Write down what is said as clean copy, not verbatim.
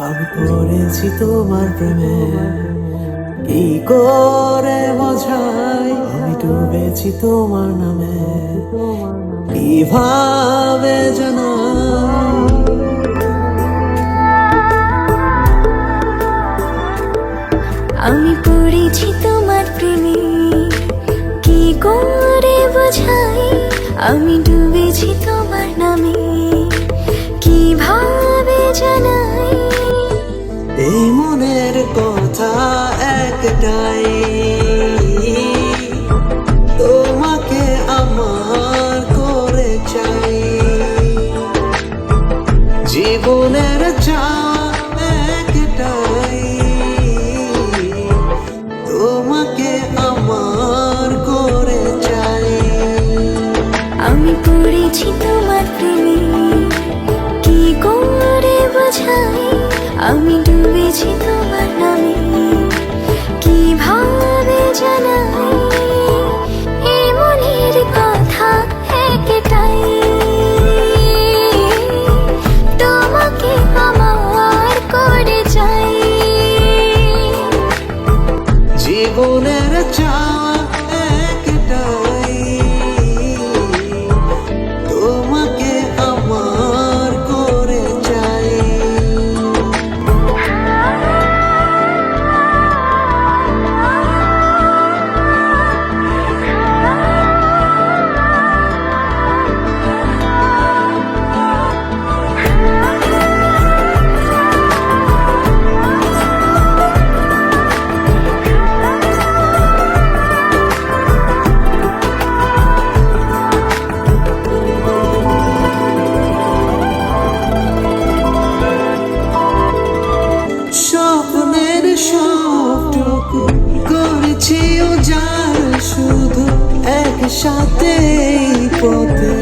আমি পড়েছি তোমার প্রেমে, কি করে বোঝাই আমি ডুবেছি তোমার নামে, কিভাবে জানাই। আমি পড়েছি তোমার প্রেমে, কি করে বোঝাই আমি ডুবেছি তোমার নামে, কিভাবে জানাই। এই মনের কথা একটাই, তোমাকে আমার করে চাই। জীবনের চাওয়া একটাই, তোমাকে আমার করে চাই। আমি পড়েছি তোমার প্রেমে, কি করে বোঝাই আমি ডুবেছি তোমার নামে, কিভাবে জানাই। এই মনের কথা একটাই, তোমাকে আমার করে চাই। জীবনের চাওয়া একটাই, তোমাকে আমার করে চাই। স্বপ্নের সবটুকু করেছি উজাড়, শুধু একসাথে এই পথে